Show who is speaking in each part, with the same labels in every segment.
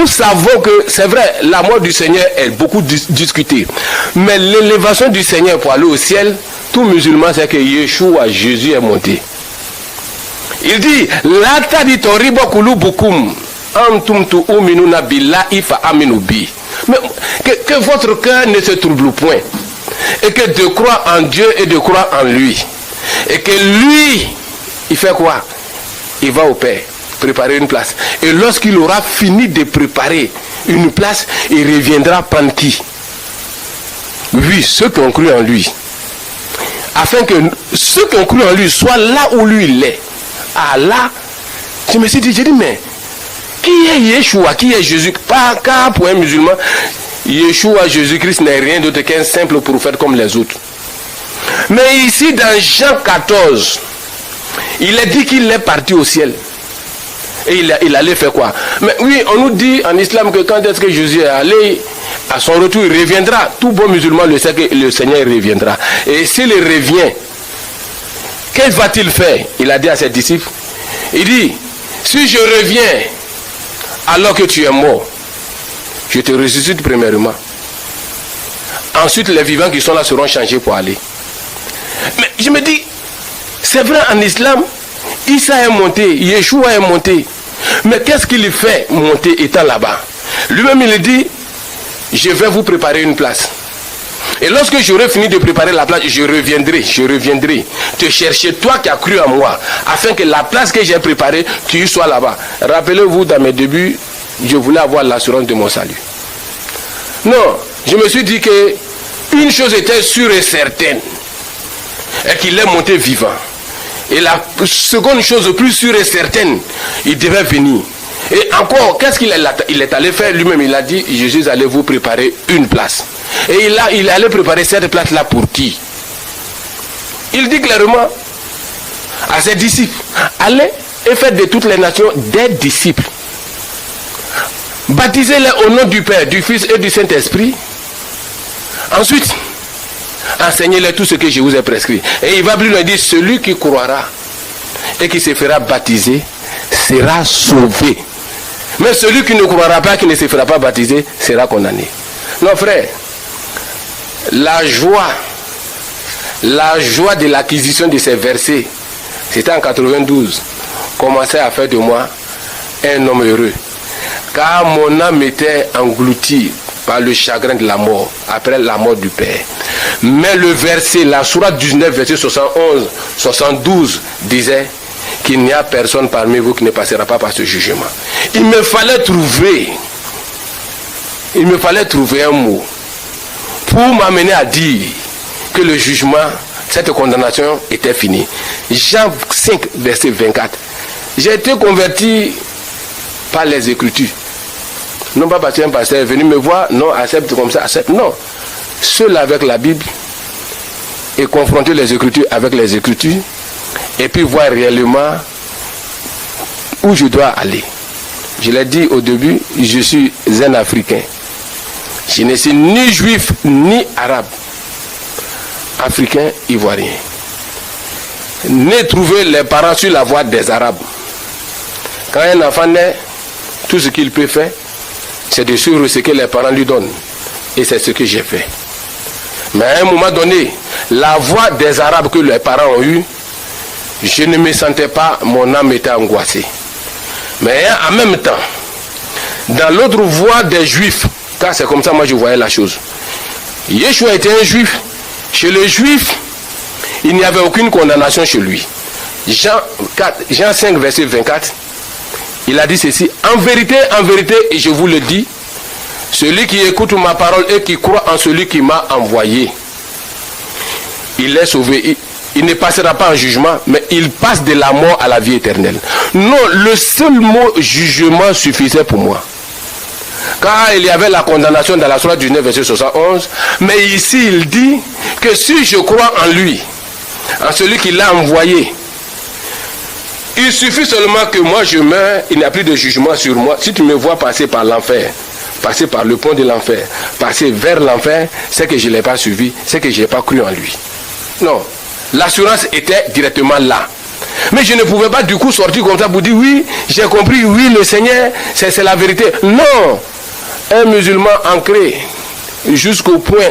Speaker 1: savons que c'est vrai, la mort du Seigneur est beaucoup discutée. Mais l'élévation du Seigneur pour aller au ciel, tout musulman sait que Yeshua, Jésus est monté. Il dit, Lata dit toribo kulubukum antum tu uminuna billahi fa aminubi. Mais que votre cœur ne se trouble point. Et que de croire en Dieu et de croire en lui. Et que lui, il fait quoi? Il va au Père, préparer une place. Et lorsqu'il aura fini de préparer une place, il reviendra prendre qui? Oui, ceux qui ont cru en lui. Afin que ceux qui ont cru en lui soient là où lui il est. Ah là, je me suis dit, mais qui est Yeshua? Qui est Jésus? Pas car pour un musulman, Yeshua, Jésus-Christ n'est rien d'autre qu'un simple prophète comme les autres. Mais ici, dans Jean 14, il est dit qu'il est parti au ciel. Et il allait faire quoi? Mais oui, on nous dit en islam que quand est-ce que Jésus est allé, à son retour, il reviendra. Tout bon musulman le sait que le Seigneur reviendra. Et s'il revient, qu'est-ce va-t-il faire? Il a dit à ses disciples, il dit, si je reviens alors que tu es mort, je te ressuscite premièrement. Ensuite, les vivants qui sont là seront changés pour aller. Mais je me dis, c'est vrai en islam, Isa est monté, Yeshua est monté. Mais qu'est-ce qu'il fait monter étant là-bas? Lui-même il dit, je vais vous préparer une place. Et lorsque j'aurai fini de préparer la place, je reviendrai te chercher, toi qui as cru en moi, afin que la place que j'ai préparée, tu y sois là-bas. Rappelez-vous, dans mes débuts, je voulais avoir l'assurance de mon salut. Non, je me suis dit que une chose était sûre et certaine, et qu'il est monté vivant. Et la seconde chose plus sûre et certaine, il devait venir. Et encore, qu'est-ce qu'il est allé faire lui-même? Il a dit, Jésus allait vous préparer une place. Et il allait préparer cette place-là pour qui? Il dit clairement à ses disciples, allez et faites de toutes les nations des disciples. Baptisez-les au nom du Père, du Fils et du Saint-Esprit. Ensuite, enseignez-les tout ce que je vous ai prescrit. Et il va plus loin dire, celui qui croira et qui se fera baptiser sera sauvé. Mais celui qui ne croira pas, qui ne se fera pas baptiser, sera condamné. Non frère, la joie de l'acquisition de ces versets, c'était en 92, commençait à faire de moi un homme heureux. Car mon âme était engloutie par le chagrin de la mort, après la mort du Père. Mais le verset, la sourate 19, verset 71, 72, disait qu'il n'y a personne parmi vous qui ne passera pas par ce jugement. Il me fallait trouver un mot pour m'amener à dire que le jugement, cette condamnation était finie. Jean 5, verset 24. J'ai été converti par les Écritures. Non pas parce qu'un pasteur est venu me voir, non, accepte comme ça, accepte. Non. Seul avec la Bible et confronter les Écritures avec les Écritures et puis voir réellement où je dois aller. Je l'ai dit au début, je suis un Africain. Je ne suis ni juif ni arabe. Africain, ivoirien. Ne trouver les parents sur la voie des Arabes. Quand un enfant naît, tout ce qu'il peut faire, c'est de suivre ce que les parents lui donnent. Et c'est ce que j'ai fait. Mais à un moment donné, la voix des Arabes que les parents ont eue, je ne me sentais pas, mon âme était angoissée. Mais en même temps, dans l'autre voix des Juifs, car c'est comme ça moi je voyais la chose. Yeshua était un Juif. Chez les Juifs, il n'y avait aucune condamnation chez lui. Jean 5, verset 24, il a dit ceci, en vérité, et je vous le dis, celui qui écoute ma parole et qui croit en celui qui m'a envoyé, il est sauvé. Il ne passera pas en jugement, mais il passe de la mort à la vie éternelle. Non, le seul mot jugement suffisait pour moi. Car il y avait la condamnation dans la sourate 19, verset 71. Mais ici, il dit que si je crois en lui, en celui qui l'a envoyé, il suffit seulement que moi je meure, il n'y a plus de jugement sur moi. Si tu me vois passer par l'enfer, passer par le pont de l'enfer, passer vers l'enfer, c'est que je ne l'ai pas suivi, c'est que je n'ai pas cru en lui. Non, l'assurance était directement là. Mais je ne pouvais pas du coup sortir comme ça pour dire oui, j'ai compris, oui, le Seigneur, c'est la vérité. Non, un musulman ancré jusqu'au point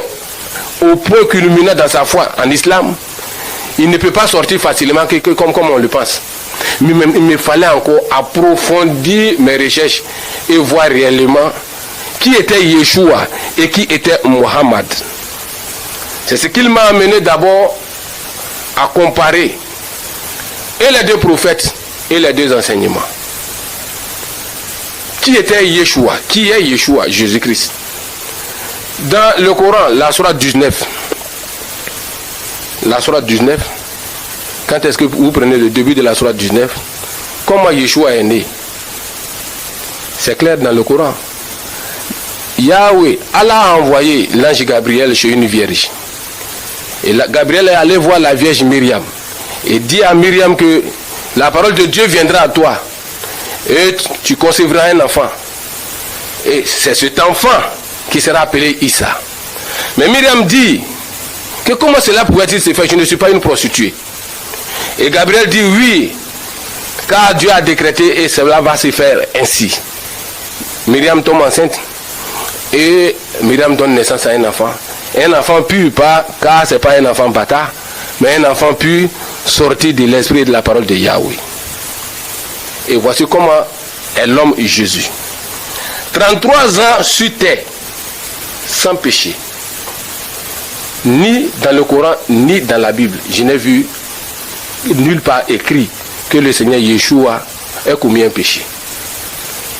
Speaker 1: culminant dans sa foi en islam, il ne peut pas sortir facilement comme on le pense. Mais il me fallait encore approfondir mes recherches et voir réellement qui était Yeshua et qui était Mohammed. C'est ce qu'il m'a amené d'abord à comparer et les deux prophètes et les deux enseignements. Qui était Yeshua? Qui est Yeshua? Jésus-Christ. Dans le Coran, la sourate 19, quand est-ce que vous prenez le début de la sourate 19, comment Yeshua est né? C'est clair dans le Coran. Yahweh, Allah a envoyé l'ange Gabriel chez une vierge. Et Gabriel est allé voir la vierge Myriam et dit à Myriam que la parole de Dieu viendra à toi et tu concevras un enfant. Et c'est cet enfant qui sera appelé Issa. Mais Myriam dit que comment cela pourrait-il se faire? Je ne suis pas une prostituée. Et Gabriel dit oui, car Dieu a décrété et cela va se faire ainsi. Myriam tombe enceinte et Myriam donne naissance à un enfant. Un enfant pur, pas, car ce n'est pas un enfant bâtard, mais un enfant pur sorti de l'esprit et de la parole de Yahweh. Et voici comment est l'homme Jésus. 33 ans sur terre, sans péché. Ni dans le Coran, ni dans la Bible. Je n'ai vu nulle part écrit que le Seigneur Yeshua ait commis un péché.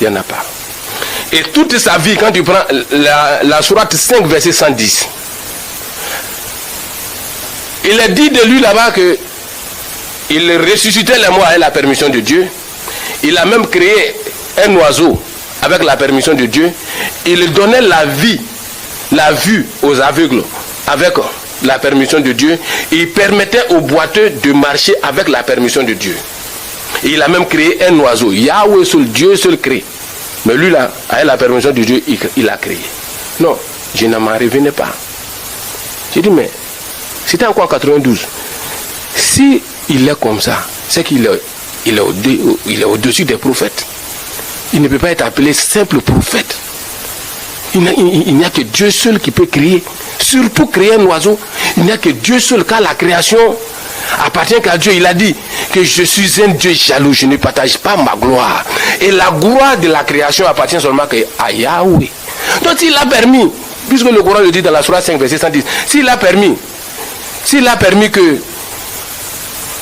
Speaker 1: Il n'y en a pas. Et toute sa vie, quand tu prends la sourate 5, verset 110, il est dit de lui là-bas que il ressuscitait les morts avec la permission de Dieu. Il a même créé un oiseau avec la permission de Dieu. Il donnait la vie, la vue aux aveugles avec la permission de Dieu. Il permettait aux boiteux de marcher avec la permission de Dieu. Et il a même créé un oiseau. Yahweh seul, Dieu seul crée. Mais lui là, avec la permission de Dieu, il a créé. Non, je ne m'en revenais pas. J'ai dit, mais c'était encore en 92. Si il est comme ça, c'est qu'il est au-dessus des prophètes. Il ne peut pas être appelé simple prophète. Il n'y a que Dieu seul qui peut créer. Surtout créer un oiseau. Il n'y a que Dieu seul, car la création appartient qu'à Dieu. Il a dit que je suis un Dieu jaloux, je ne partage pas ma gloire. Et la gloire de la création appartient seulement à Yahweh. Donc s'il a permis, puisque le Coran le dit dans la sourate 5, verset 110, s'il a permis que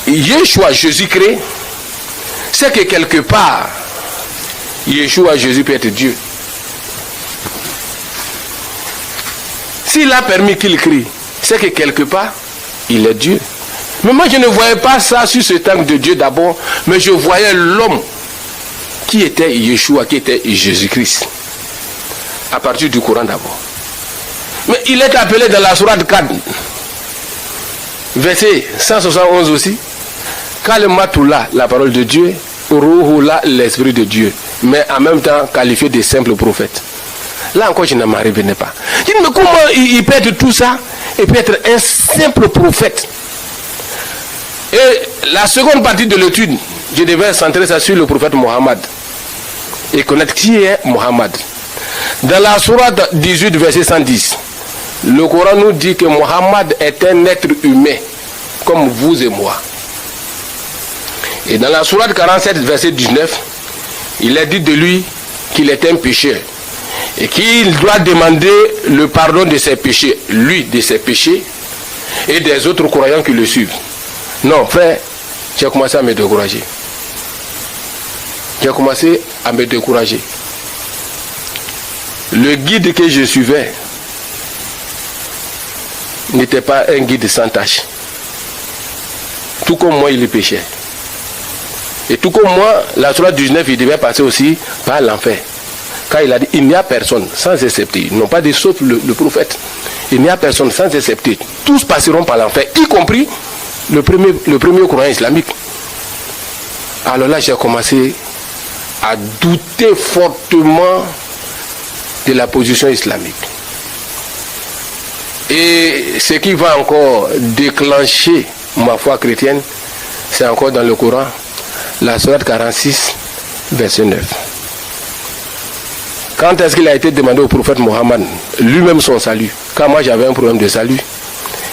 Speaker 1: Yeshua, Jésus crée, c'est que quelque part, Yeshua, Jésus peut être Dieu. S'il a permis qu'il crie, c'est que quelque part, il est Dieu. Mais moi, je ne voyais pas ça sur ce terme de Dieu d'abord, mais je voyais l'homme qui était Yeshua, qui était Jésus-Christ. À partir du Coran d'abord. Mais il est appelé dans la sourate 4, verset 171 aussi. Kalmatullah, la parole de Dieu, Ruhullah, l'esprit de Dieu, mais en même temps qualifié de simple prophète. Là encore, je ne m'en revenais pas. Je dis, mais comment il peut être tout ça et peut être un simple prophète? Et la seconde partie de l'étude, je devais centrer ça sur le prophète Mohammed et connaître qui est Mohammed. Dans la sourate 18, verset 110, le Coran nous dit que Mohammed est un être humain comme vous et moi. Et dans la sourate 47, verset 19, il est dit de lui qu'il est un pécheur et qu'il doit demander le pardon de ses péchés, lui de ses péchés et des autres croyants qui le suivent. Non, frère, j'ai commencé à me décourager. Le guide que je suivais n'était pas un guide sans tâche. Tout comme moi, il péchait. Et tout comme moi, la sourate 19, il devait passer aussi par l'enfer. Car il a dit, il n'y a personne sans excepter. Ils n'ont pas dit sauf le prophète. Il n'y a personne sans excepter. Tous passeront par l'enfer, y compris le premier courant islamique. Alors là, j'ai commencé à douter fortement de la position islamique. Et ce qui va encore déclencher ma foi chrétienne, C'est encore dans le Coran, la sourate 46, verset 9. Quand est-ce qu'il a été demandé au prophète Mohammed, lui-même son salut? Quand moi j'avais un problème de salut,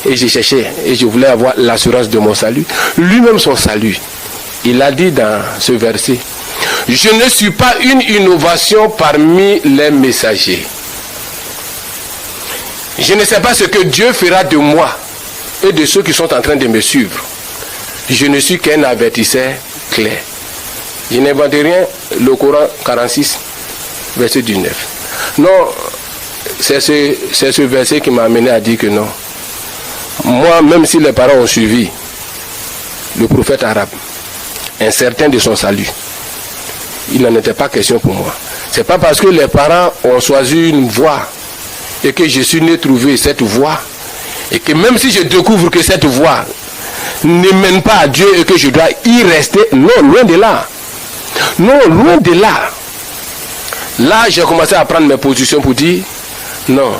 Speaker 1: et je cherchais, et je voulais avoir l'assurance de mon salut, lui-même son salut, il a dit dans ce verset, je ne suis pas une innovation parmi les messagers. Je ne sais pas ce que Dieu fera de moi et de ceux qui sont en train de me suivre. Je ne suis qu'un avertisseur clair. Je n'invente rien, le Coran 46, verset 19. Non, c'est ce verset qui m'a amené à dire que non. Moi, même si les parents ont suivi le prophète arabe, incertain de son salut, il n'en était pas question pour moi. C'est pas parce que les parents ont choisi une voie et que je suis né trouver cette voie, et que même si je découvre que cette voie ne mène pas à Dieu et que je dois y rester, non, loin de là. Non, loin de là. Là, j'ai commencé à prendre mes positions pour dire, non,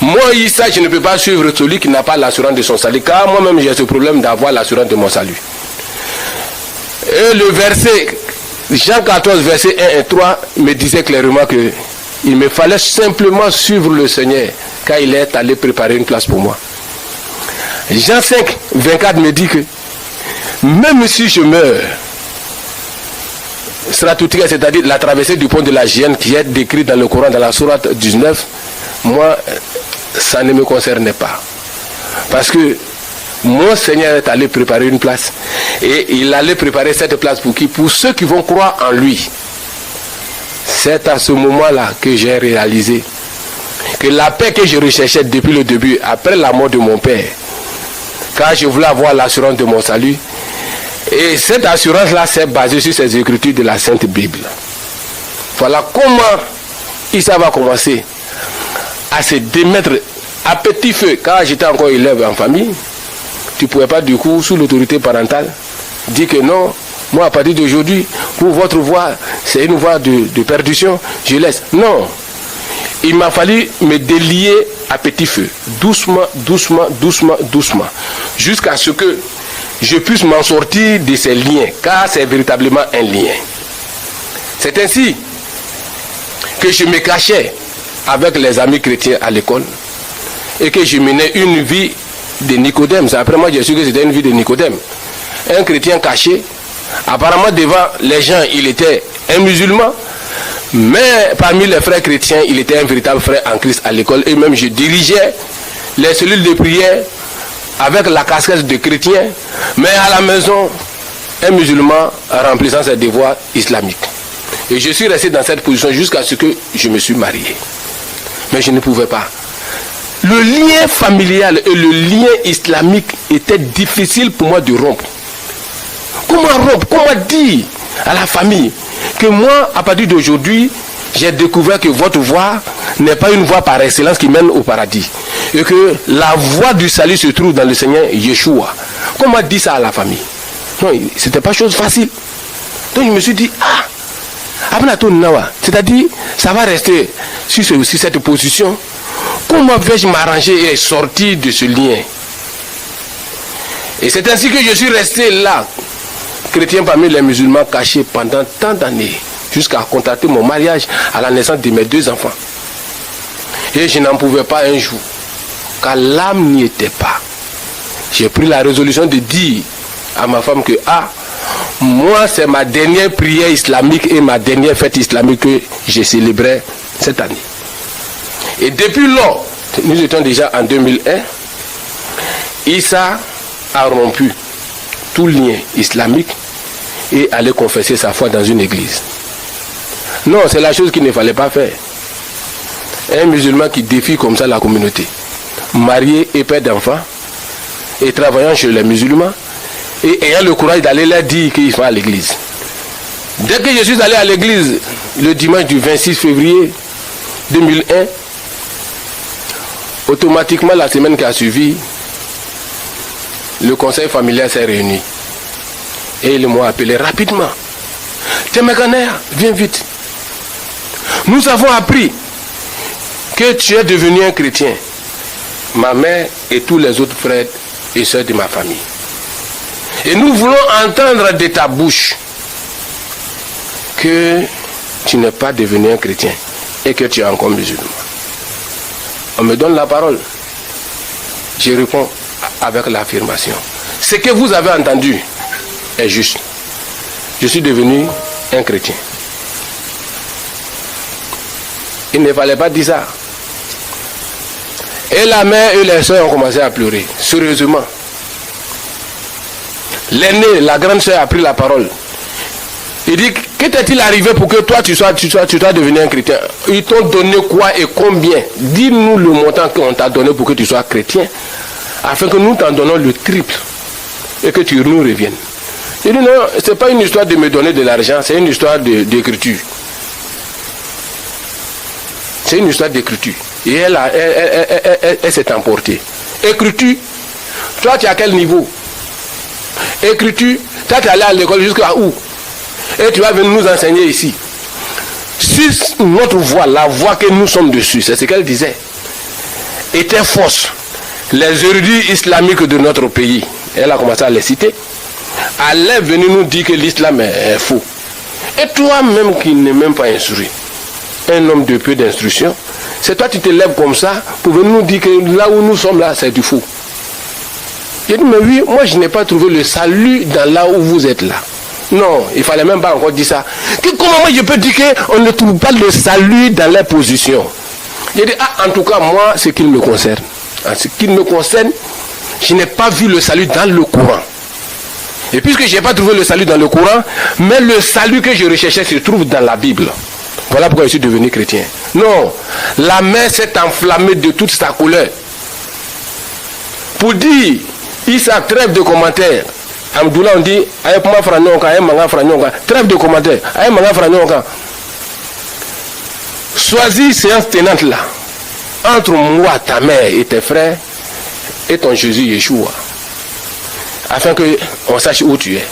Speaker 1: moi, Issa, je ne peux pas suivre celui qui n'a pas l'assurance de son salut, car moi-même, j'ai ce problème d'avoir l'assurance de mon salut. Et le verset, Jean 14, verset 1 et 3, me disait clairement que il me fallait simplement suivre le Seigneur, car il est allé préparer une place pour moi. Jean 5, 24 me dit que même si je meurs, Sratoutika, c'est-à-dire la traversée du pont de la Gienne qui est décrite dans le Coran, dans la sourate 19, moi, ça ne me concernait pas. Parce que mon Seigneur est allé préparer une place. Et il allait préparer cette place pour qui? Pour ceux qui vont croire en lui. C'est à ce moment-là que j'ai réalisé que la paix que je recherchais depuis le début, après la mort de mon père, car je voulais avoir l'assurance de mon salut, et cette assurance-là s'est basée sur ces écritures de la Sainte Bible. Voilà comment Issa va commencer à se démettre à petit feu. Quand j'étais encore élève en famille, tu ne pouvais pas du coup, sous l'autorité parentale, dire que non, moi à partir d'aujourd'hui, pour votre voix, c'est une voix de perdition, je laisse. Non. Il m'a fallu me délier à petit feu, doucement, doucement, doucement, doucement, jusqu'à ce que je puisse m'en sortir de ces liens, car c'est véritablement un lien. C'est ainsi que je me cachais avec les amis chrétiens à l'école et que je menais une vie de Nicodème. C'est après moi j'ai su que c'était une vie de Nicodème. Un chrétien caché, apparemment devant les gens il était un musulman, mais parmi les frères chrétiens il était un véritable frère en Christ à l'école, et même je dirigeais les cellules de prière avec la casquette de chrétien, mais à la maison un musulman remplissant ses devoirs islamiques. Et je suis resté dans cette position jusqu'à ce que je me suis marié. Mais je ne pouvais pas. Le lien familial et le lien islamique était difficile pour moi de rompre. Comment rompre? Comment dire à la famille que moi, à partir d'aujourd'hui, j'ai découvert que votre voie n'est pas une voie par excellence qui mène au paradis. Et que la voie du salut se trouve dans le Seigneur Yeshua. Comment dire ça à la famille? Non, c'était pas chose facile. Donc je me suis dit, c'est-à-dire, ça va rester sur cette position. Comment vais-je m'arranger et sortir de ce lien? Et c'est ainsi que je suis resté là, chrétien parmi les musulmans, caché pendant tant d'années, jusqu'à contracter mon mariage à la naissance de mes 2 enfants. Et je n'en pouvais pas un jour, car l'âme n'y était pas. J'ai pris la résolution de dire à ma femme que moi c'est ma dernière prière islamique et ma dernière fête islamique que j'ai célébrée cette année. Et depuis lors, nous étions déjà en 2001, Issa a rompu tout lien islamique et allait confesser sa foi dans une église. Non, c'est la chose qu'il ne fallait pas faire. Un musulman qui défie comme ça la communauté, marié et père d'enfants, et travaillant chez les musulmans, et ayant le courage d'aller leur dire qu'il va à l'église. Dès que je suis allé à l'église, le dimanche du 26 février 2001, automatiquement la semaine qui a suivi, le conseil familial s'est réuni. Et ils m'ont appelé rapidement. Tchemekaner, viens vite. Nous avons appris que tu es devenu un chrétien. Ma mère et tous les autres frères et sœurs de ma famille. Et nous voulons entendre de ta bouche que tu n'es pas devenu un chrétien et que tu es encore musulman. On me donne la parole. Je réponds avec l'affirmation. Ce que vous avez entendu est juste. Je suis devenu un chrétien. Il ne fallait pas dire ça. Et la mère et les soeurs ont commencé à pleurer, sérieusement. L'aînée, la grande soeur a pris la parole. Il dit, que t'est-il arrivé pour que toi tu sois devenu un chrétien? Ils t'ont donné quoi et combien? Dis-nous le montant qu'on t'a donné pour que tu sois chrétien, afin que nous t'en donnons le triple et que tu nous reviennes. Il dit, non, ce n'est pas une histoire de me donner de l'argent, c'est une histoire d'écriture. C'est une histoire d'écriture. Et elle s'est emportée. Écriture, toi tu es à quel niveau? Écriture, toi tu es allé à l'école jusqu'à où? Et tu vas venir nous enseigner ici. Si notre voix, la voix que nous sommes dessus, c'est ce qu'elle disait, était fausse, les érudits islamiques de notre pays, elle a commencé à les citer, allaient venir nous dire que l'islam est faux. Et toi-même qui n'es même pas instruit, un homme de peu d'instruction, c'est toi qui te lèves comme ça pour venir nous dire que là où nous sommes là, c'est du faux. J'ai dit, mais oui, moi je n'ai pas trouvé le salut dans là où vous êtes là. Non, il ne fallait même pas encore dire ça. Comment moi je peux dire qu'on ne trouve pas le salut dans les positions? J'ai dit, en tout cas, moi, ce qui me concerne, je n'ai pas vu le salut dans le Coran. Et puisque je n'ai pas trouvé le salut dans le Coran, mais le salut que je recherchais se trouve dans la Bible. Voilà pourquoi je suis devenu chrétien. Non, la main s'est enflammée de toute sa couleur. Pour dire, Issa, trêve de commentaires. Amdoula, on dit, trêve de commentaires. Choisis séance tenante là, entre moi, ta mère et tes frères, et ton Jésus Yeshua, afin qu'on sache où tu es.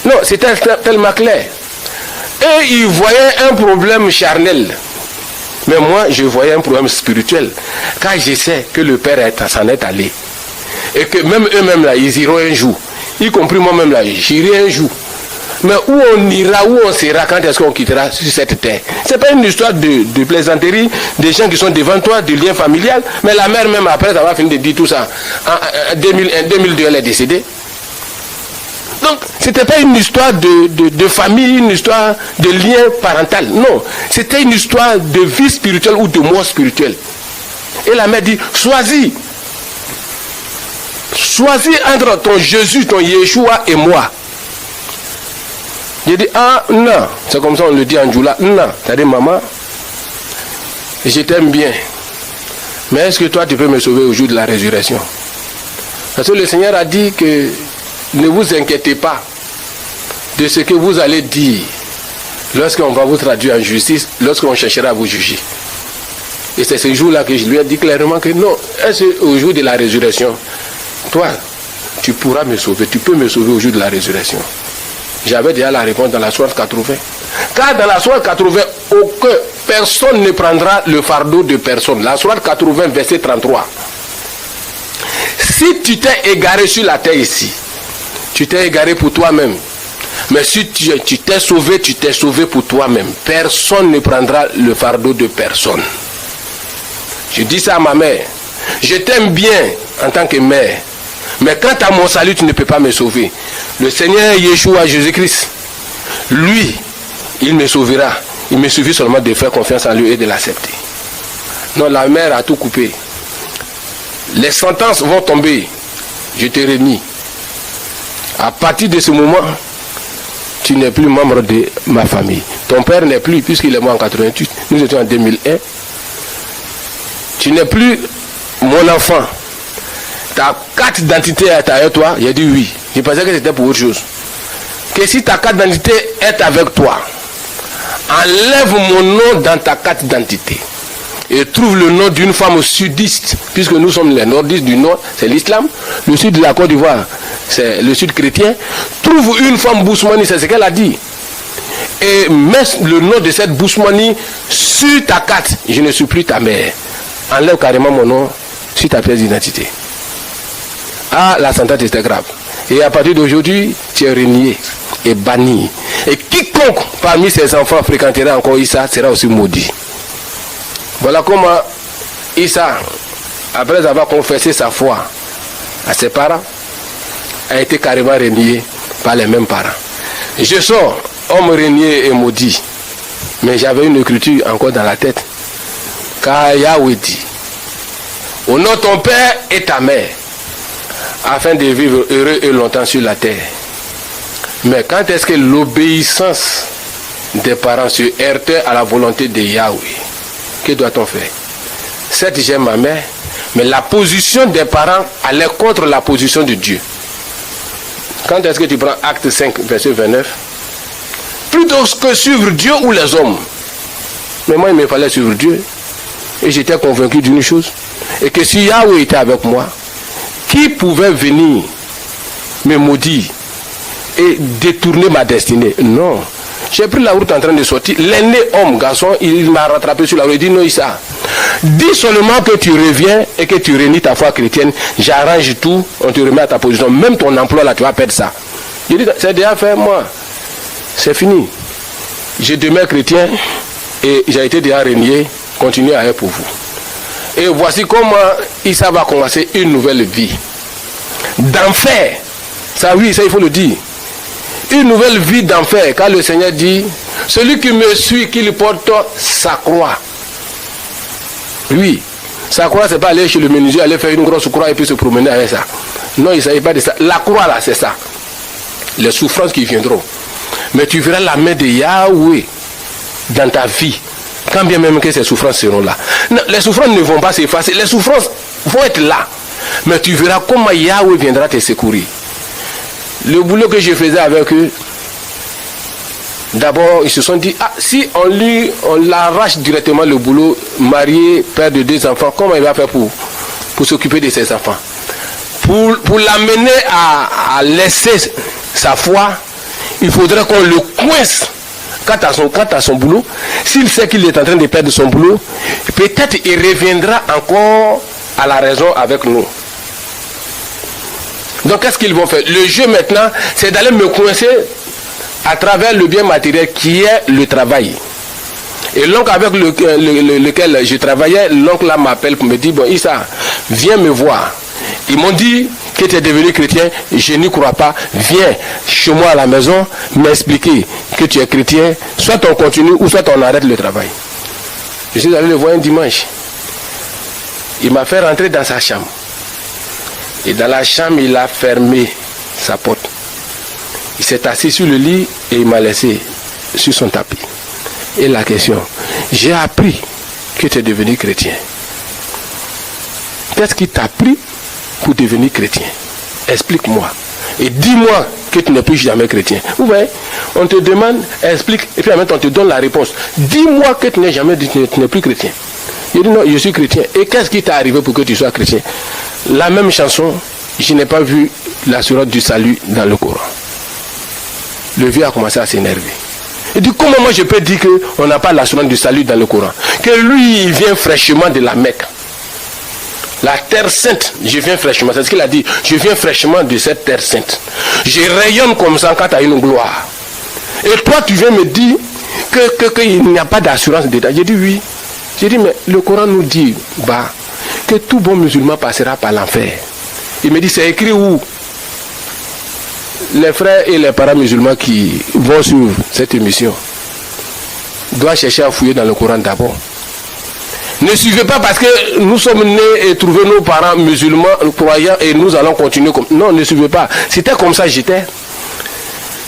Speaker 1: Non, c'était tellement clair. Et ils voyaient un problème charnel. Mais moi, je voyais un problème spirituel. Car je sais que le Père s'en est allé. Et que même eux-mêmes là, ils iront un jour. Y compris moi-même là, j'irai un jour. Mais où on ira, où on sera, quand est-ce qu'on quittera sur cette terre? C'est pas une histoire de plaisanterie, des gens qui sont devant toi, de lien familial. Mais la mère même après avoir fini de dire tout ça, en 2002 elle est décédée. Donc, c'était pas une histoire de famille, une histoire de lien parental. Non, c'était une histoire de vie spirituelle ou de mort spirituelle. Et la mère dit, choisis entre ton Jésus, ton Yeshua et moi. J'ai dit, non, c'est comme ça on le dit en Djoula. Non, c'est-à-dire, maman, je t'aime bien. Mais est-ce que toi tu peux me sauver au jour de la résurrection? Parce que le Seigneur a dit que ne vous inquiétez pas de ce que vous allez dire lorsqu'on va vous traduire en justice, lorsqu'on cherchera à vous juger. Et c'est ce jour-là que je lui ai dit clairement que non, est-ce qu'au jour de la résurrection, toi, tu pourras me sauver, tu peux me sauver au jour de la résurrection? J'avais déjà la réponse dans la sourate 80. Car dans la sourate 80, personne ne prendra le fardeau de personne. La sourate 80, verset 33. Si tu t'es égaré sur la terre ici, tu t'es égaré pour toi-même. Mais si tu t'es sauvé pour toi-même. Personne ne prendra le fardeau de personne. Je dis ça à ma mère. Je t'aime bien en tant que mère. Mais quant à mon salut, tu ne peux pas me sauver. Le Seigneur Yeshua, Jésus-Christ, lui, il me sauvera. Il me suffit seulement de faire confiance en lui et de l'accepter. Non, la mère a tout coupé. Les sentences vont tomber. Je te renie. À partir de ce moment, tu n'es plus membre de ma famille. Ton père n'est plus, puisqu'il est mort en 88. Nous étions en 2001. Tu n'es plus mon enfant. Ta carte d'identité est avec toi? J'ai dit oui. Je pensais que c'était pour autre chose. Que si ta carte d'identité est avec toi, enlève mon nom dans ta carte d'identité et trouve le nom d'une femme sudiste, puisque nous sommes les nordistes du nord, c'est l'islam. Le sud de la Côte d'Ivoire, c'est le sud chrétien. Trouve une femme Bousmani, c'est ce qu'elle a dit. Et mets le nom de cette Bousmani sur ta carte. Je ne suis plus ta mère. Enlève carrément mon nom sur ta pièce d'identité. La sentence était grave. Et à partir d'aujourd'hui, tu es renié et banni. Et quiconque parmi ses enfants fréquentera encore Issa sera aussi maudit. Voilà comment Issa, après avoir confessé sa foi à ses parents, a été carrément renié par les mêmes parents. Je sors, homme renié et maudit. Mais j'avais une écriture encore dans la tête. Car Yahweh dit, honore ton père et ta mère, afin de vivre heureux et longtemps sur la terre. Mais quand est-ce que l'obéissance des parents se heurte à la volonté de Yahweh? Que doit-on faire? Certes, j'aime ma mère, mais la position des parents allait contre la position de Dieu. Quand est-ce que tu prends Acte 5, verset 29? Plutôt que suivre Dieu ou les hommes. Mais moi, il me fallait suivre Dieu. Et j'étais convaincu d'une chose. Et que si Yahweh était avec moi, qui pouvait venir me maudire et détourner ma destinée? Non. J'ai pris la route en train de sortir. L'aîné homme, garçon, il m'a rattrapé sur la route. Il dit non, Issa, dis seulement que tu reviens et que tu réunis ta foi chrétienne. J'arrange tout, on te remet à ta position. Même ton emploi là, tu vas perdre ça. J'ai dit, c'est déjà fait, moi. C'est fini. Je demeure chrétien et j'ai été déjà régné. Continuez à être pour vous. Et voici comment Issa va commencer une nouvelle vie. D'enfer. Ça oui, ça il faut le dire. Une nouvelle vie d'enfer. Car le Seigneur dit, celui qui me suit, qu'il porte sa croix. Oui. Sa croix, c'est pas aller chez le menuisier, aller faire une grosse croix et puis se promener avec ça. Non, il ne s'agit pas de ça. La croix là, c'est ça. Les souffrances qui viendront. Mais tu verras la main de Yahweh dans ta vie. Quand bien même que ces souffrances seront là. Non, les souffrances ne vont pas s'effacer. Les souffrances vont être là. Mais tu verras comment Yahweh viendra te secourir. Le boulot que je faisais avec eux, d'abord ils se sont dit, ah, si on l'arrache directement le boulot, marié, père de 2 enfants, comment il va faire pour s'occuper de ses enfants? Pour l'amener à laisser sa foi, il faudrait qu'on le coince quant à son boulot. S'il sait qu'il est en train de perdre son boulot, peut-être il reviendra encore à la raison avec nous. Donc qu'est-ce qu'ils vont faire? Le jeu maintenant, c'est d'aller me coincer à travers le bien matériel qui est le travail. Et l'oncle avec lequel je travaillais, l'oncle là m'appelle pour me dire, bon Issa, viens me voir. Ils m'ont dit que tu es devenu chrétien, je n'y crois pas. Viens chez moi à la maison m'expliquer que tu es chrétien, soit on continue ou soit on arrête le travail. Je suis allé le voir un dimanche. Il m'a fait rentrer dans sa chambre. Et dans la chambre, il a fermé sa porte. Il s'est assis sur le lit et il m'a laissé sur son tapis. Et la question, j'ai appris que tu es devenu chrétien. Qu'est-ce qui t'a pris pour devenir chrétien? Explique-moi. Et dis-moi que tu n'es plus jamais chrétien. Vous voyez, on te demande, explique, et puis en même temps on te donne la réponse. Dis-moi que tu n'es plus chrétien. Il dit non, je suis chrétien. Et qu'est-ce qui t'est arrivé pour que tu sois chrétien? La même chanson, je n'ai pas vu l'assurance du salut dans le Coran. Le vieux a commencé à s'énerver. Il dit, comment moi je peux dire qu'on n'a pas l'assurance du salut dans le Coran? Que lui, il vient fraîchement de la Mecque. La terre sainte, je viens fraîchement. C'est ce qu'il a dit. Je viens fraîchement de cette terre sainte. Je rayonne comme ça quand tu as une gloire. Et toi, tu viens me dire qu'il n'y a pas d'assurance dedans. J'ai dit oui. J'ai dit, mais le Coran nous dit que tout bon musulman passera par l'enfer. Il me dit, c'est écrit où? Les frères et les parents musulmans qui vont suivre cette émission doivent chercher à fouiller dans le Coran d'abord. Ne suivez pas parce que nous sommes nés et trouvé nos parents musulmans, croyants et nous allons continuer comme... Non, ne suivez pas. C'était comme ça j'étais.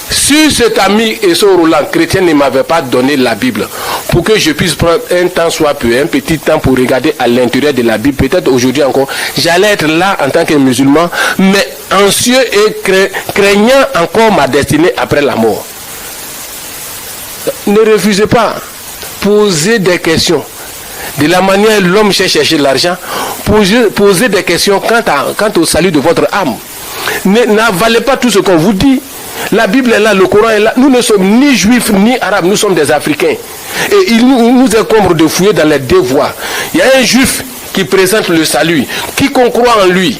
Speaker 1: Si cet ami et ce Roland chrétien ne m'avait pas donné la Bible pour que je puisse prendre un temps soit peu, un petit temps pour regarder à l'intérieur de la Bible, peut-être aujourd'hui encore, j'allais être là en tant que musulman, mais anxieux et craignant encore ma destinée après la mort. Ne refusez pas. Posez des questions. De la manière dont l'homme chercher l'argent, posez des questions quant au salut de votre âme. N'avalez pas tout ce qu'on vous dit. La Bible est là, le Coran est là. Nous ne sommes ni juifs ni arabes, nous sommes des Africains. Et il nous incombe de fouiller dans les deux voies. Il y a un juif qui présente le salut. Quiconque croit en lui,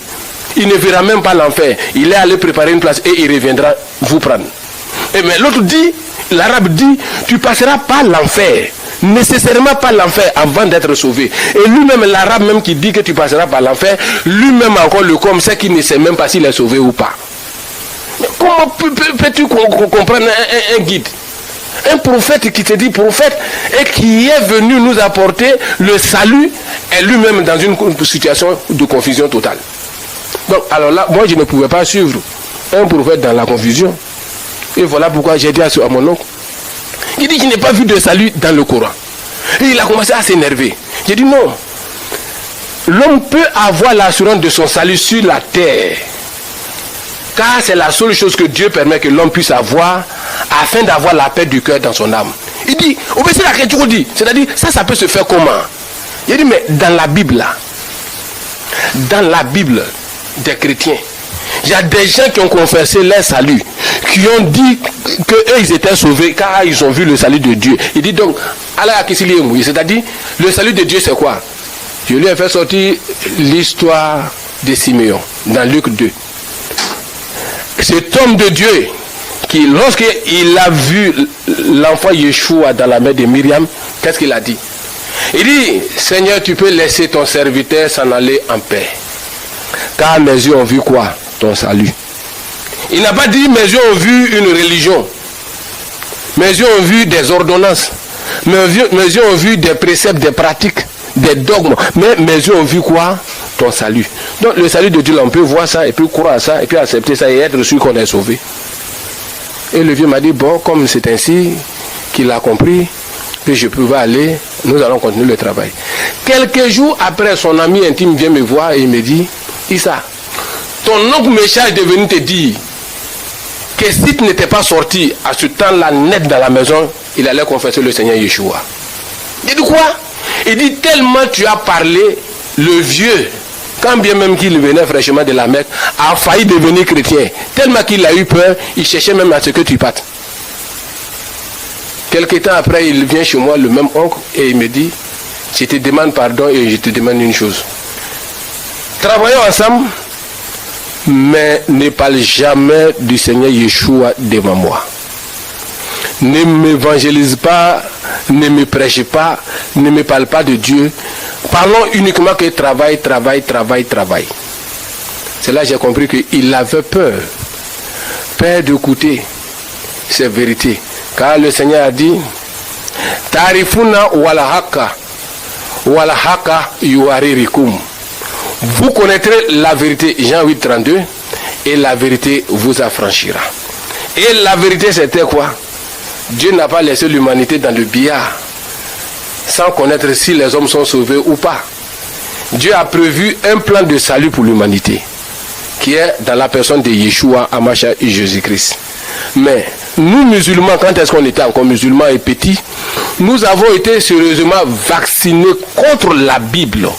Speaker 1: il ne verra même pas l'enfer. Il est allé préparer une place et il reviendra vous prendre. Et mais l'autre dit, l'arabe dit, tu passeras par l'enfer. Nécessairement par l'enfer avant d'être sauvé. Et lui-même, l'arabe même qui dit que tu passeras par l'enfer, lui-même encore le comme c'est qu'il ne sait même pas s'il est sauvé ou pas. Mais comment peux-tu comprendre un guide, un prophète qui te dit prophète et qui est venu nous apporter le salut est lui-même dans une situation de confusion totale. Donc alors là, moi je ne pouvais pas suivre un prophète dans la confusion. Et voilà pourquoi j'ai dit à mon oncle, il dit qu'il n'a pas vu de salut dans le Coran. Et il a commencé à s'énerver. J'ai dit non. L'homme peut avoir l'assurance de son salut sur la terre. Car c'est la seule chose que Dieu permet que l'homme puisse avoir afin d'avoir la paix du cœur dans son âme. Il dit, obéissez la Écriture dit. C'est-à-dire, ça peut se faire comment? Il dit, mais dans la Bible là, dans la Bible des chrétiens, il y a des gens qui ont confessé leur salut, qui ont dit qu'eux ils étaient sauvés car ils ont vu le salut de Dieu. Il dit donc, c'est-à-dire, le salut de Dieu c'est quoi? Je lui ai fait sortir l'histoire de Simeon dans Luc 2. Cet homme de Dieu qui, lorsqu'il a vu l'enfant Yeshua dans la main de Myriam, qu'est-ce qu'il a dit? Il dit, Seigneur, tu peux laisser ton serviteur s'en aller en paix. Car mes yeux ont vu quoi? Ton salut. Il n'a pas dit mes yeux ont vu une religion. Mes yeux ont vu des ordonnances. Mes yeux ont vu des préceptes, des pratiques, des dogmes. Mais mes yeux ont vu quoi? Ton salut. Donc le salut de Dieu, là, on peut voir ça et puis croire à ça et puis accepter ça et être sûr qu'on est sauvé. Et le vieux m'a dit, bon, comme c'est ainsi qu'il a compris que je pouvais aller, nous allons continuer le travail. Quelques jours après, son ami intime vient me voir et il me dit, Issa, ton oncle méchant est venu te dire que si tu n'étais pas sorti à ce temps-là net dans la maison, il allait confesser le Seigneur Yeshua. Il dit quoi? Il dit tellement tu as parlé, le vieux, quand bien même qu'il venait fraîchement de la Mecque, a failli devenir chrétien. Tellement qu'il a eu peur, il cherchait même à ce que tu partes. Quelque temps après, il vient chez moi, le même oncle, et il me dit, je te demande pardon et je te demande une chose. Travaillons ensemble, mais ne parle jamais du Seigneur Yeshua devant moi. Ne m'évangélise pas, ne me prêche pas, ne me parle pas de Dieu. Parlons uniquement que travail. C'est là que j'ai compris qu'il avait peur d'écouter ces vérités. Car le Seigneur a dit, Tarifuna walahaka yuaririkum. Vous connaîtrez la vérité, Jean 8, 32, et la vérité vous affranchira. Et la vérité c'était quoi? Dieu n'a pas laissé l'humanité dans le billard sans connaître si les hommes sont sauvés ou pas. Dieu a prévu un plan de salut pour l'humanité qui est dans la personne de Yeshua, Hamashiach et Jésus-Christ. Mais nous musulmans, quand est-ce qu'on était encore musulmans et petits, nous avons été sérieusement vaccinés contre la Bible.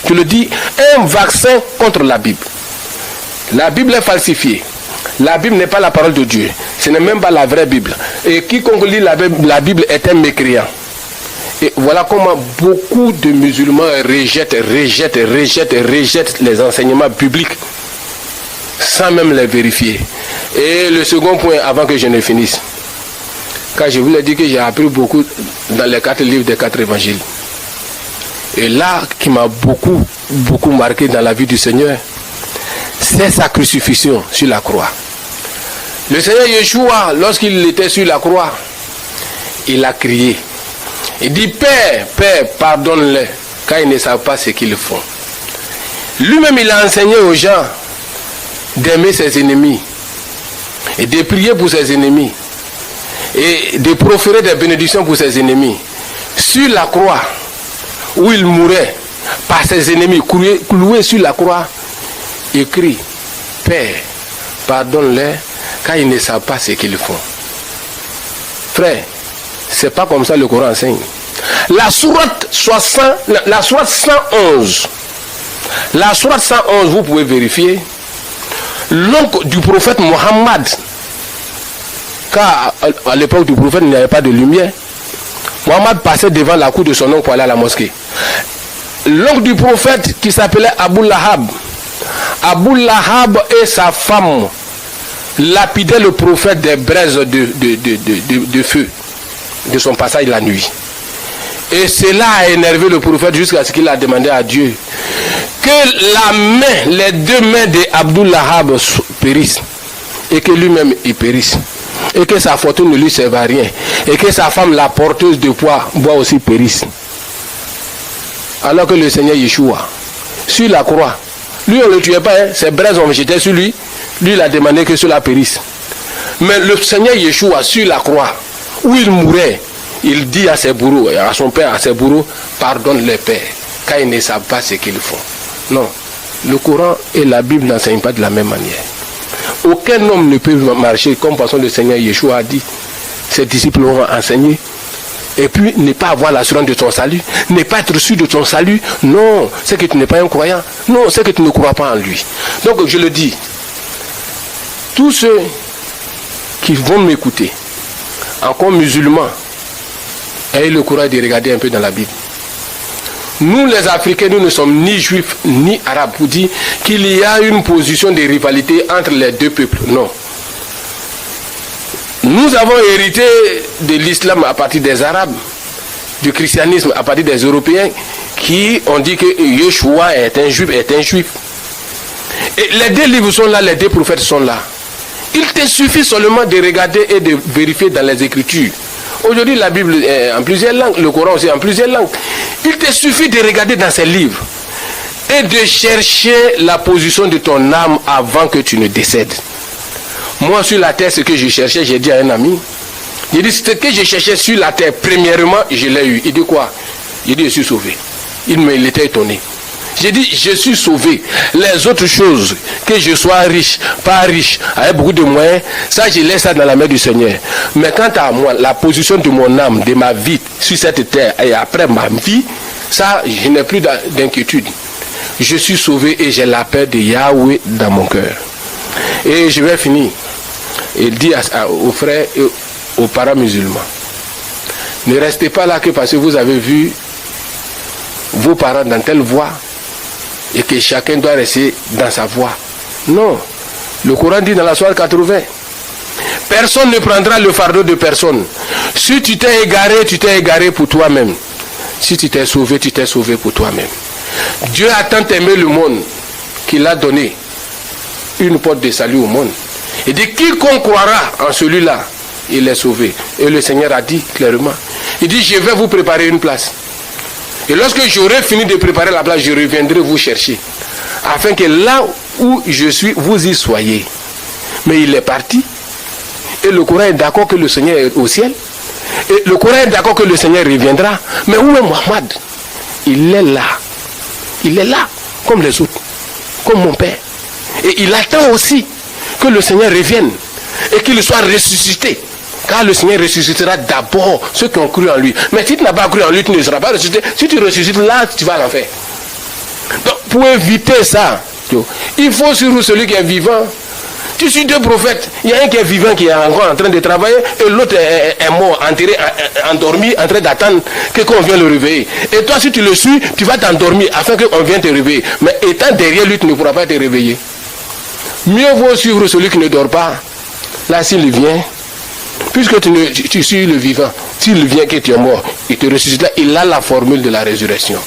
Speaker 1: Je le dis, un vaccin contre la Bible. La Bible est falsifiée. La Bible n'est pas la parole de Dieu. Ce n'est même pas la vraie Bible. Et quiconque lit la Bible est un mécréant. Et voilà comment beaucoup de musulmans rejettent les enseignements bibliques sans même les vérifier. Et le second point, avant que je ne finisse, car je voulais dire que j'ai appris beaucoup dans les 4 livres des 4 évangiles. Et là, qui m'a beaucoup marqué dans la vie du Seigneur, c'est sa crucifixion sur la croix. Le Seigneur Yeshua, lorsqu'il était sur la croix, il a crié. Il dit, Père, pardonne-les, car ils ne savent pas ce qu'ils font. Lui-même, il a enseigné aux gens d'aimer ses ennemis et de prier pour ses ennemis et de proférer des bénédictions pour ses ennemis. Sur la croix, où il mourait par ses ennemis, cloué sur la croix, il crie, Père, pardonne-les, car ils ne savent pas ce qu'ils font. Frère, c'est pas comme ça le Coran enseigne. La sourate 111, vous pouvez vérifier, l'oncle du prophète Mohammed, car à l'époque du prophète il n'y avait pas de lumière, Mohammed passait devant la cour de son oncle pour aller à la mosquée. L'oncle du prophète qui s'appelait Abu Lahab Abou Lahab et sa femme lapidaient le prophète des braises de feu de son passage la nuit. Et cela a énervé le prophète jusqu'à ce qu'il a demandé à Dieu que les deux mains d'Abou Lahab périssent et que lui-même il périsse. Et que sa fortune ne lui serve à rien. Et que sa femme, la porteuse de poids, aussi périsse. Alors que le Seigneur Yeshua, sur la croix, lui on ne le tuait pas, hein, ses braises ont jeté sur lui. Lui il a demandé que cela périsse. Mais le Seigneur Yeshua, sur la croix, où il mourait, il dit à ses bourreaux, à son père, à ses bourreaux, pardonne les pères, car ils ne savent pas ce qu'ils font. Non, le Coran et la Bible n'enseignent pas de la même manière. Aucun homme ne peut marcher comme façon le Seigneur Yeshua a dit. Ses disciples l'ont enseigné. Et puis ne pas avoir l'assurance de ton salut, ne pas être sûr de ton salut. Non, c'est que tu n'es pas un croyant. Non, c'est que tu ne crois pas en lui. Donc je le dis, tous ceux qui vont m'écouter, encore musulmans, ayez le courage de regarder un peu dans la Bible. Nous les Africains, nous ne sommes ni juifs ni arabes pour dire qu'il y a une position de rivalité entre les deux peuples. Non. Nous avons hérité de l'islam à partir des arabes, du christianisme à partir des européens qui ont dit que Yeshua est un juif. Et les deux livres sont là, les deux prophètes sont là. Il te suffit seulement de regarder et de vérifier dans les Écritures. Aujourd'hui, la Bible est en plusieurs langues, le Coran aussi en plusieurs langues. Il te suffit de regarder dans ces livres et de chercher la position de ton âme avant que tu ne décèdes. Moi, sur la terre, ce que je cherchais, j'ai dit à un ami, j'ai dit, ce que je cherchais sur la terre, premièrement, je l'ai eu. Il dit quoi? J'ai dit, je suis sauvé. Il était étonné. J'ai dit, je suis sauvé. Les autres choses, que je sois riche, pas riche, avec beaucoup de moyens, ça, je laisse ça dans la main du Seigneur. Mais quant à moi, la position de mon âme, de ma vie sur cette terre et après ma vie, ça, je n'ai plus d'inquiétude. Je suis sauvé et j'ai la paix de Yahweh dans mon cœur. Et je vais finir. Il dit aux frères et aux parents musulmans, ne restez pas là que parce que vous avez vu vos parents dans telle voie et que chacun doit rester dans sa voie. Non. Le Coran dit dans la sourate 80, personne ne prendra le fardeau de personne. Si tu t'es égaré pour toi-même. Si tu t'es sauvé pour toi-même. Dieu a tant aimé le monde qu'il a donné une porte de salut au monde. Il dit, quiconque croira en celui-là, il est sauvé. Et le Seigneur a dit clairement, il dit, je vais vous préparer une place. Et lorsque j'aurai fini de préparer la place, je reviendrai vous chercher. Afin que là où je suis, vous y soyez. Mais il est parti. Et le Coran est d'accord que le Seigneur est au ciel. Et le Coran est d'accord que le Seigneur reviendra. Mais où est Mohammed? Il est là. Il est là, comme les autres. Comme mon père. Et il attend aussi que le Seigneur revienne. Et qu'il soit ressuscité. Car le Seigneur ressuscitera d'abord ceux qui ont cru en lui. Mais si tu n'as pas cru en lui, tu ne seras pas ressuscité. Si tu ressuscites là, tu vas à l'enfer. Donc, pour éviter ça, il faut sur celui qui est vivant. Tu suis deux prophètes. Il y a un qui est vivant, qui est encore en train de travailler, et l'autre est mort, enterré, endormi, en train d'attendre qu'on vienne le réveiller. Et toi, si tu le suis, tu vas t'endormir afin qu'on vienne te réveiller. Mais étant derrière lui, tu ne pourras pas te réveiller. Mieux vaut suivre celui qui ne dort pas. Là, s'il vient, puisque tu suis le vivant, s'il vient que tu es mort, il te ressuscite là, il a la formule de la résurrection.